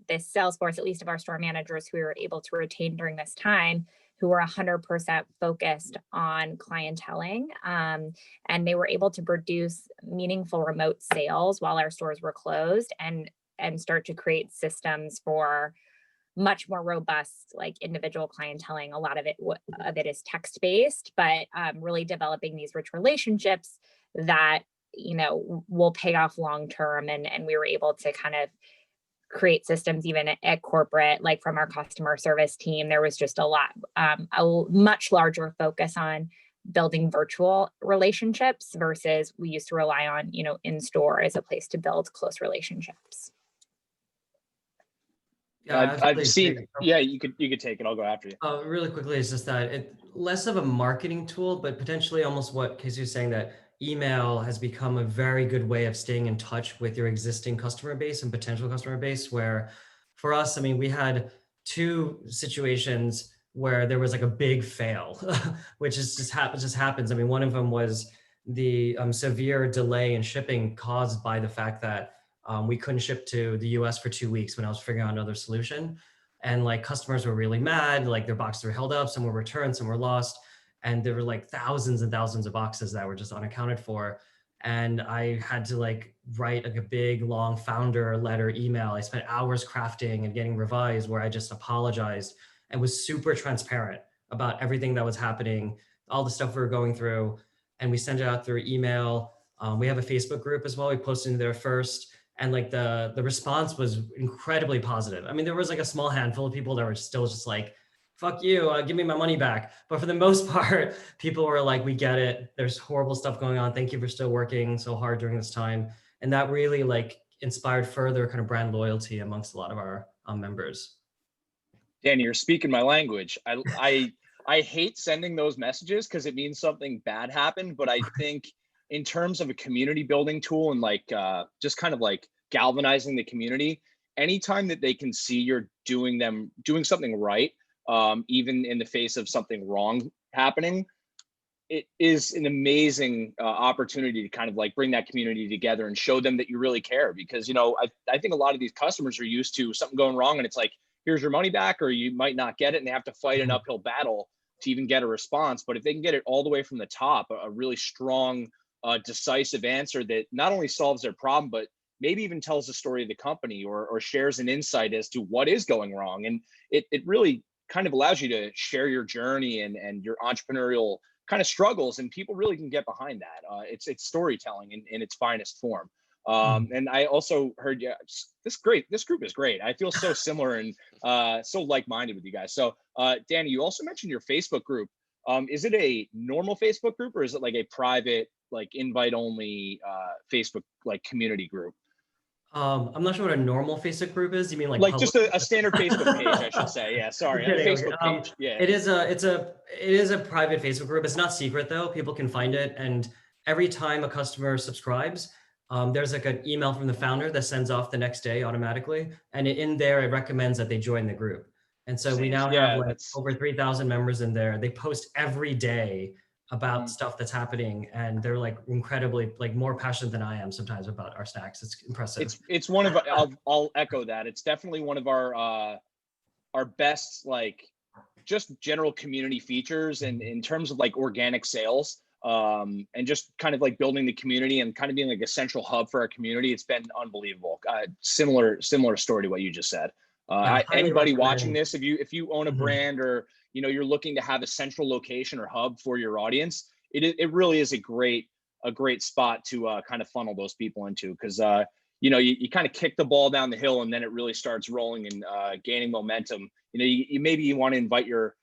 D: this sales force, at least of our store managers, who we were able to retain during this time, who were 100% focused on clienteling. And they were able to produce meaningful remote sales while our stores were closed, and start to create systems for much more robust, like individual clienteling. A lot of it is text-based, but really developing these rich relationships that will pay off long term. And we were able to kind of create systems even at corporate, like from our customer service team. There was just a much larger focus on building virtual relationships versus we used to rely on, in store as a place to build close relationships.
A: Yeah,
F: I've seen. Yeah, you could take it. I'll go after you.
A: Really quickly, it's just that it less of a marketing tool, but potentially almost what Casey was saying, that email has become a very good way of staying in touch with your existing customer base and potential customer base. Where for us, I mean, we had 2 situations where there was like a big fail, which is just happens. I mean, one of them was the severe delay in shipping caused by the fact that we couldn't ship to the US for 2 weeks when I was figuring out another solution. And like customers were really mad, like their boxes were held up, some were returned, some were lost. And there were like thousands and thousands of boxes that were just unaccounted for. And I had to like write like a big long founder letter email. I spent hours crafting and getting revised, where I just apologized and was super transparent about everything that was happening, all the stuff we were going through. And we sent it out through email. We have a Facebook group as well. We posted in there first. And like the response was incredibly positive. I mean, there was like a small handful of people that were still just like, fuck you, give me my money back. But for the most part, people were like, we get it. There's horrible stuff going on. Thank you for still working so hard during this time. And that really like inspired further kind of brand loyalty amongst a lot of our members.
F: Danny, you're speaking my language. I hate sending those messages because it means something bad happened. But I think in terms of a community building tool and like just kind of like galvanizing the community, anytime that they can see you're doing something right, even in the face of something wrong happening, it is an amazing opportunity to kind of like bring that community together and show them that you really care. Because, I think a lot of these customers are used to something going wrong and it's like, here's your money back, or you might not get it, and they have to fight an uphill battle to even get a response. But if they can get it all the way from the top, a really strong, decisive answer that not only solves their problem, but maybe even tells the story of the company or shares an insight as to what is going wrong. And it really kind of allows you to share your journey and your entrepreneurial kind of struggles, and people really can get behind that. It's storytelling in its finest form. And I also heard, this group is great. I feel so similar and so like-minded with you guys. So Danny, you also mentioned your Facebook group. Is it a normal Facebook group, or is it like a private, like invite only Facebook like community group?
A: I'm not sure what a normal Facebook group is. You mean like
F: just a standard Facebook page, I should say. Yeah, sorry, a Facebook page. Yeah,
A: it is a private Facebook group. It's not secret though. People can find it, and every time a customer subscribes, there's like an email from the founder that sends off the next day automatically, and in there it recommends that they join the group. And so we now have like over 3,000 members in there. They post every day about stuff that's happening, and they're like incredibly like more passionate than I am sometimes about our snacks. It's impressive.
F: It's one of I'll echo that. It's definitely one of our best like just general community features, and in terms of like organic sales, and just kind of like building the community and kind of being like a central hub for our community. It's been unbelievable. Similar story to what you just said. Anybody watching this, if you own a brand, or you're looking to have a central location or hub for your audience, it really is a great spot to kind of funnel those people into, because you kind of kick the ball down the hill and then it really starts rolling and gaining momentum. You maybe want to invite your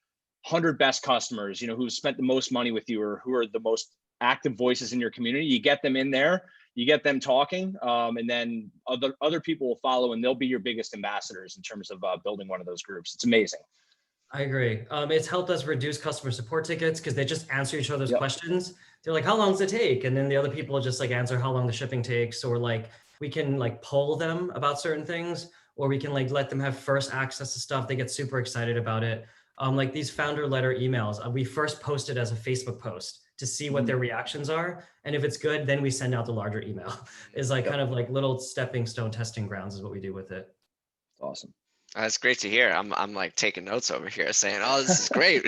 F: 100 best customers, who spent the most money with you, or who are the most active voices in your community. You get them in there, you get them talking, and then other people will follow, and they'll be your biggest ambassadors in terms of building one of those groups. It's amazing.
A: I agree. It's helped us reduce customer support tickets because they just answer each other's questions. They're like, how long does it take? And then the other people just like answer how long the shipping takes, or like we can like poll them about certain things, or we can like let them have first access to stuff. They get super excited about it. Like these founder letter emails, we first posted as a Facebook post to see what their reactions are. And if it's good, then we send out the larger email. Is like kind of like little stepping stone testing grounds is what we do with it.
F: Awesome.
B: That's great to hear. I'm like taking notes over here saying, oh, this is great.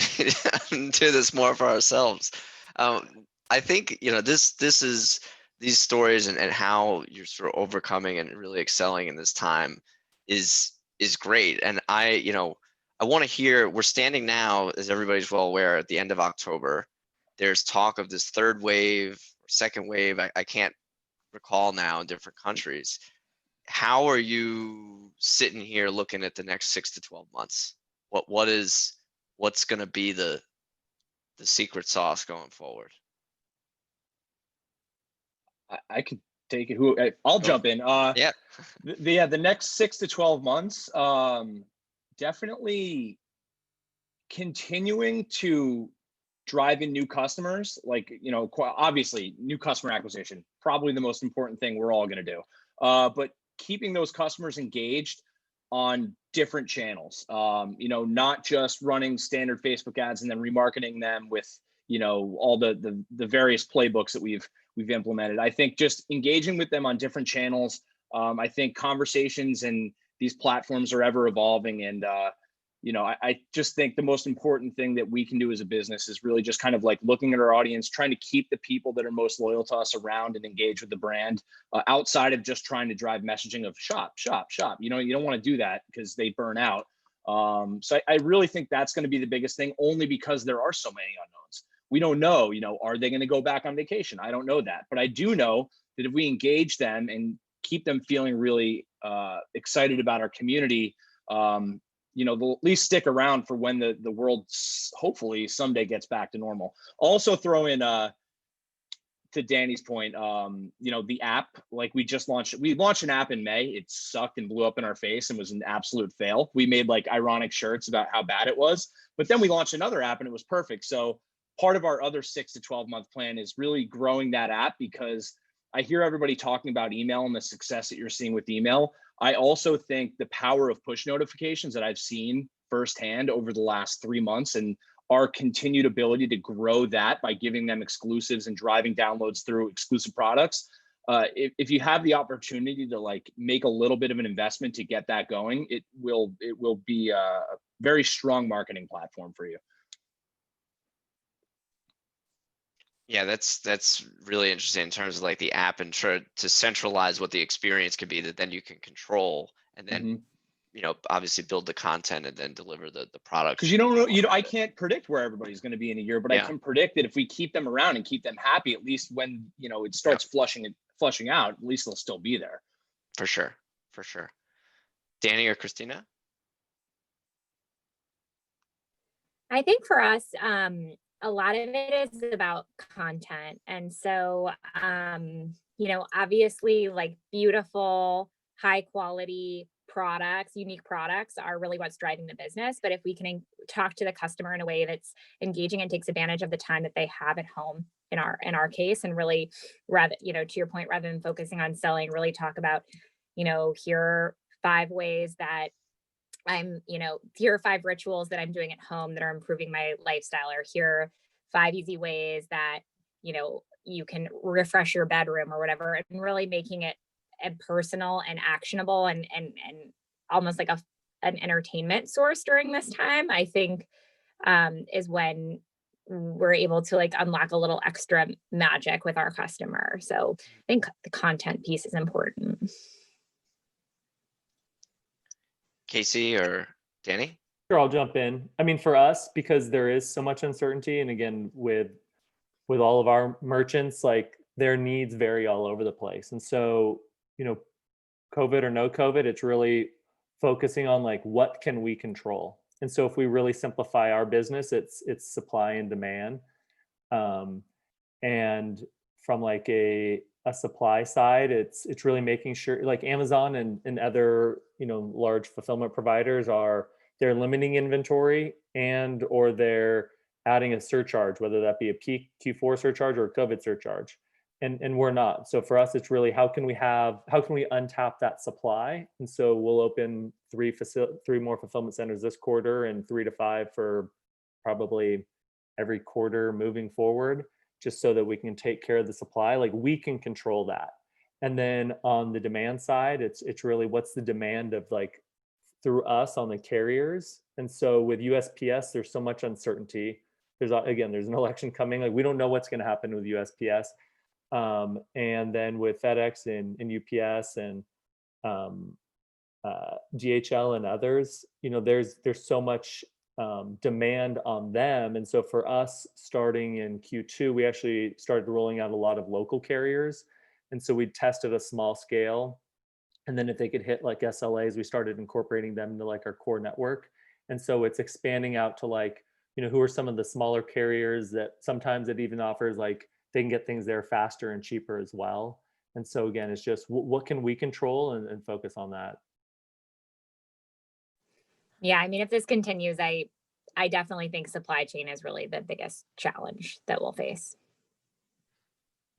B: Do this more for ourselves. I think, this is these stories and how you're sort of overcoming and really excelling in this time is great. And I want to hear, we're standing now, as everybody's well aware, at the end of October. There's talk of this third wave, second wave. I can't recall now in different countries. How are you sitting here looking at the next 6 to 12 months? What's going to be the secret sauce going forward?
F: I could take it. I'll jump in.
B: Yeah.
F: The next 6 to 12 months, definitely continuing to drive in new customers. Like, obviously new customer acquisition, probably the most important thing we're all going to do. But keeping those customers engaged on different channels, not just running standard Facebook ads and then remarketing them with, all the various playbooks that we've implemented. I think just engaging with them on different channels. I think conversations and these platforms are ever evolving. And, I just think the most important thing that we can do as a business is really just kind of like looking at our audience, trying to keep the people that are most loyal to us around and engage with the brand, outside of just trying to drive messaging of shop, shop, shop. You don't want to do that because they burn out. So I really think that's going to be the biggest thing, only because there are so many unknowns. We don't know, are they going to go back on vacation? I don't know that, but I do know that if we engage them and keep them feeling really excited about our community, they'll at least stick around for when the world hopefully someday gets back to normal. Also throw in, to Danny's point, the app, like we launched an app in May. It sucked and blew up in our face and was an absolute fail. We made like ironic shirts about how bad it was, but then we launched another app and it was perfect. So part of our other 6 to 12 month plan is really growing that app, because I hear everybody talking about email and the success that you're seeing with email. I also think the power of push notifications that I've seen firsthand over the last 3 months, and our continued ability to grow that by giving them exclusives and driving downloads through exclusive products. If you have the opportunity to like make a little bit of an investment to get that going, it will be a very strong marketing platform for you.
B: Yeah, that's really interesting in terms of like the app, and try to centralize what the experience can be that then you can control, and then obviously build the content and then deliver the product.
F: Because you don't know, I can't predict where everybody's going to be in a year, but
B: Yeah.
F: I can predict that if we keep them around and keep them happy, at least when it starts flushing out, at least they'll still be there.
B: For sure. Danny or Christina?
D: I think for us, a lot of it is about content. And so, obviously like beautiful, high quality products, unique products are really what's driving the business. But if we can talk to the customer in a way that's engaging and takes advantage of the time that they have at home, in our case, and really, rather, to your point, rather than focusing on selling, really talk about, here are 5 ways that here are 5 rituals that I'm doing at home that are improving my lifestyle, or here are 5 easy ways that, you can refresh your bedroom or whatever, and really making it personal and actionable and almost like an entertainment source during this time, I think, is when we're able to like unlock a little extra magic with our customer. So I think the content piece is important.
B: Casey or Danny?
E: Sure, I'll jump in. I mean, for us, because there is so much uncertainty, and again, with all of our merchants, like their needs vary all over the place. And so, COVID or no COVID, it's really focusing on like, what can we control? And so if we really simplify our business, it's supply and demand. And from like a supply side, it's really making sure, like Amazon and other, large fulfillment providers they're limiting inventory or they're adding a surcharge, whether that be a peak Q4 surcharge or a COVID surcharge. And we're not. So for us, it's really how can we untap that supply? And so we'll open 3 more fulfillment centers this quarter, and 3 to 5 for probably every quarter moving forward. just so that we can take care of the supply. Like we can control that. And then on the demand side, it's really what's the demand of like through us on the carriers. And so with USPS, there's so much uncertainty. There's an election coming. Like we don't know what's going to happen with USPS. And then with FedEx and UPS and DHL and others, there's so much demand on them. And so for us, starting in Q2, we actually started rolling out a lot of local carriers. And so we tested a small scale. And then if they could hit like SLAs, we started incorporating them into like our core network. And so it's expanding out to like, who are some of the smaller carriers that sometimes it even offers like they can get things there faster and cheaper as well. And so again, it's just what can we control and focus on that.
D: Yeah, I mean, if this continues, I definitely think supply chain is really the biggest challenge that we'll face.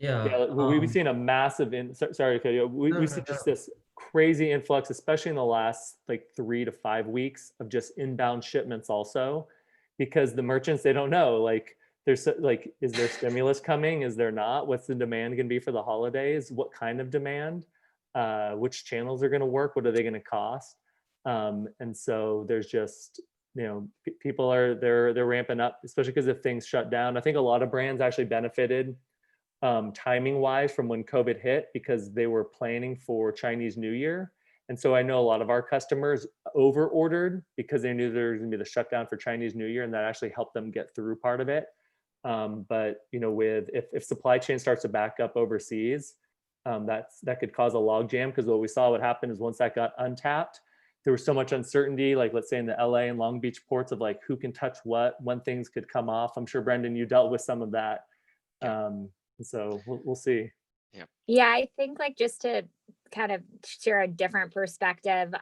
E: Yeah, we've seen a massive sorry, okay, we see just this crazy influx, especially in the last like 3 to 5 weeks of just inbound shipments also, because the merchants, they don't know, like there's like, is there stimulus coming? Is there not? What's the demand going to be for the holidays? What kind of demand? Which channels are going to work? What are they going to cost? And so there's just, people they're ramping up, especially because if things shut down. I think a lot of brands actually benefited timing wise from when COVID hit, because they were planning for Chinese New Year. And so I know a lot of our customers over ordered because they knew there was gonna be the shutdown for Chinese New Year, and that actually helped them get through part of it. But with if supply chain starts to back up overseas, that could cause a log jam, because what we saw what happened is once that got untapped, there was so much uncertainty, like let's say in the LA and Long Beach ports, of like who can touch what, when things could come off. I'm sure Brendan, you dealt with some of that. So we'll see.
D: Yeah, I think like just to kind of share a different perspective,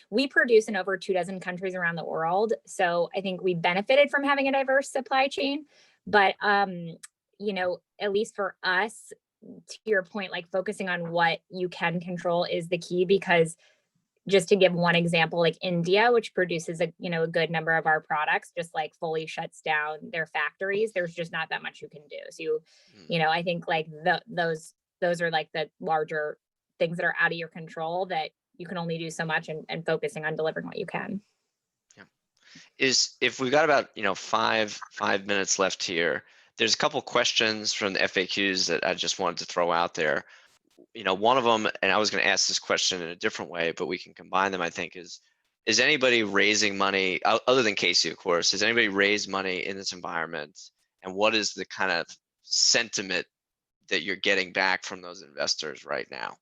D: we produce in over 24 countries around the world. So I think we benefited from having a diverse supply chain. But, at least for us, to your point, like focusing on what you can control is the key, because just to give one example, like India, which produces a good number of our products, just like fully shuts down their factories. There's just not that much you can do. So I think like those are like the larger things that are out of your control, that you can only do so much, and focusing on delivering what you can.
B: Yeah. If we've got about 5 minutes left here, there's a couple questions from the FAQs that I just wanted to throw out there. One of them, and I was going to ask this question in a different way, but we can combine them, I think, is anybody raising money, other than Casey, of course, has anybody raised money in this environment? And what is the kind of sentiment that you're getting back from those investors right now?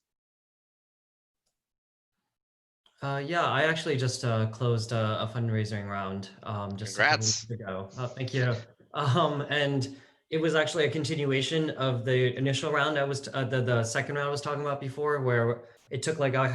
A: Yeah, I actually just closed a fundraising round just a couple
B: Congrats.
A: weeks ago. Thank you. And it was actually a continuation of the initial round. I was the second round I was talking about before, where it took like I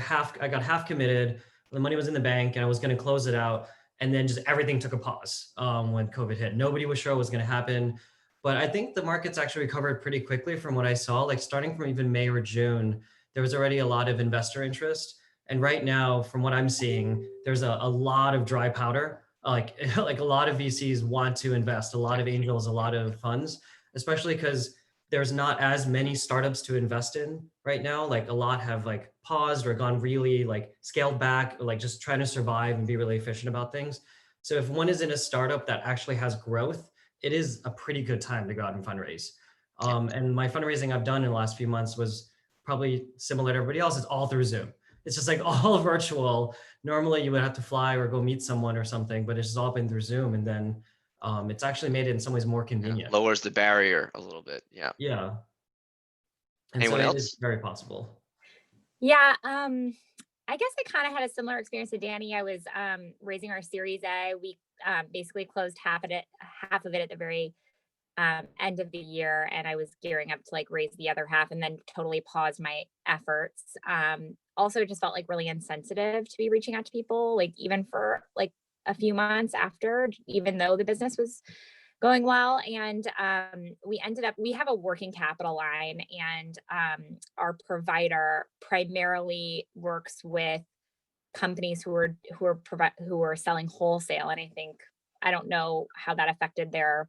A: got half committed. The money was in the bank, and I was going to close it out, and then just everything took a pause when COVID hit. Nobody was sure what was going to happen, but I think the markets actually recovered pretty quickly from what I saw. Like starting from even May or June, there was already a lot of investor interest. And right now, from what I'm seeing, there's a lot of dry powder. Like a lot of VCs want to invest, a lot of angels, a lot of funds, especially because there's not as many startups to invest in right now. Like a lot have like paused or gone really like scaled back, or like just trying to survive and be really efficient about things. So if one is in a startup that actually has growth, it is a pretty good time to go out and fundraise. And my fundraising I've done in the last few months was probably similar to everybody else. It's all through Zoom. It's just like all virtual. Normally you would have to fly or go meet someone or something, but it's just all been through Zoom. And then it's actually made it in some ways more convenient.
B: Yeah, lowers the barrier a little bit. Yeah.
A: Yeah. And
B: Anyone
A: so
B: else?
A: it is very possible.
D: Yeah. I guess I kind of had a similar experience to Danny. I was raising our Series A. We basically closed half of it at the very end of the year, and I was gearing up to like raise the other half, and then totally paused my efforts. Also just felt like really insensitive to be reaching out to people, like even for like a few months after, even though the business was going well. And we have a working capital line, and our provider primarily works with companies who are selling wholesale. And I don't know how that affected their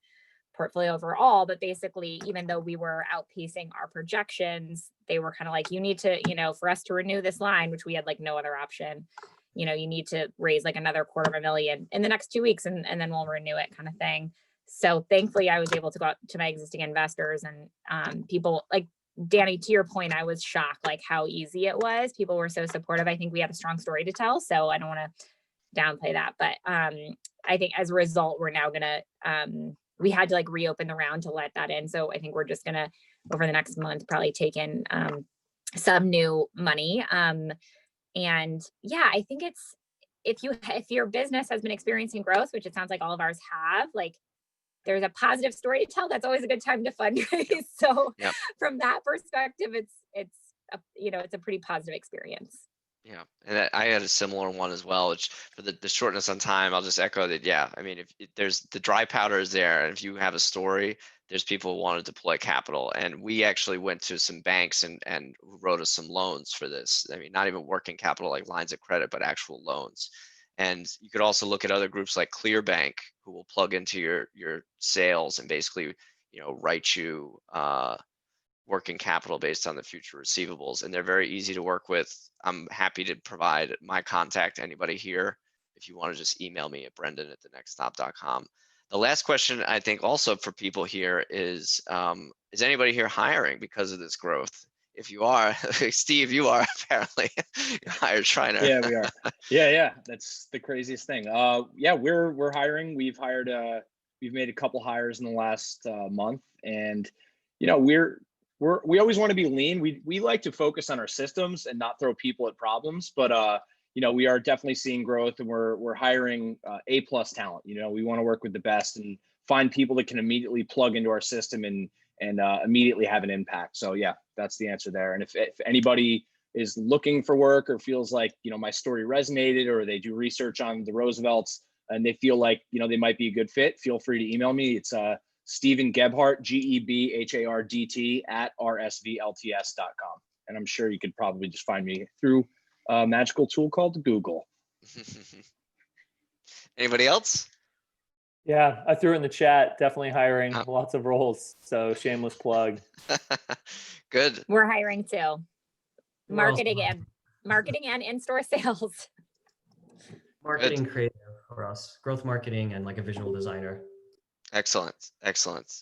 D: portfolio overall, but basically, even though we were outpacing our projections, they were kind of like, you need to, for us to renew this line, which we had like no other option, you need to raise like another $250,000 in the next 2 weeks, and then we'll renew it, kind of thing. So thankfully I was able to go out to my existing investors, and people like Danny, to your point, I was shocked like how easy it was. People were so supportive. I think we had a strong story to tell, so I don't want to downplay that. But I think as a result, we're now gonna we had to like reopen the round to let that in. So I think we're just gonna over the next month probably take in some new money. And yeah, I think it's if your business has been experiencing growth, which it sounds like all of ours have, like there's a positive story to tell. That's always a good time to fundraise. So
B: Yep.
D: From that perspective, it's a pretty positive experience.
B: Yeah, and I had a similar one as well, which for the shortness on time, I'll just echo that. Yeah, I mean, if there's the dry powder is there, and if you have a story, there's people who want to deploy capital. And we actually went to some banks and wrote us some loans for this. I mean, not even working capital like lines of credit, but actual loans. And you could also look at other groups like ClearBank, who will plug into your sales and basically, write you working capital based on the future receivables. And they're very easy to work with. I'm happy to provide my contact to anybody here if you want to just email me at brendan@thenextstop.com. The last question I think also for people here is anybody here hiring because of this growth? If you are, Steve, you are apparently hired Shriner.
F: Yeah, we are. Yeah. That's the craziest thing. Yeah, we're hiring. We've hired. We've made a couple hires in the last month, and we always want to be lean. We like to focus on our systems and not throw people at problems. But we are definitely seeing growth, and we're hiring A+ talent. We want to work with the best and find people that can immediately plug into our system and immediately have an impact. So yeah, that's the answer there. And if anybody is looking for work or feels like, my story resonated, or they do research on the Roosevelts and they feel like, they might be a good fit, feel free to email me. It's Stephen Gebhardt, GEBHARDT @RSVLTS.com. And I'm sure you could probably just find me through a magical tool called Google.
B: Anybody else?
E: Yeah, I threw it in the chat. Definitely hiring lots of roles. So shameless plug.
B: Good.
D: We're hiring too. Marketing and in-store sales.
A: Marketing creative for us, growth marketing, and like a visual designer.
B: Excellent.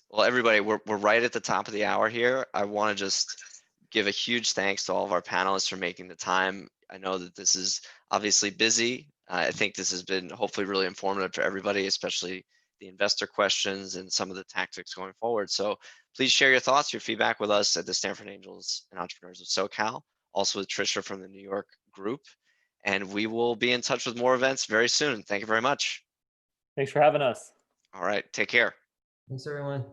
B: Well, everybody, we're right at the top of the hour here. I want to just give a huge thanks to all of our panelists for making the time. I know that this is obviously busy. I think this has been hopefully really informative for everybody, especially the investor questions and some of the tactics going forward. So please share your thoughts, your feedback with us at the Stanford Angels and Entrepreneurs of SoCal, also with Trisha from the New York group. And we will be in touch with more events very soon. Thank you very much.
E: Thanks for having us.
B: All right, take care.
A: Thanks, everyone.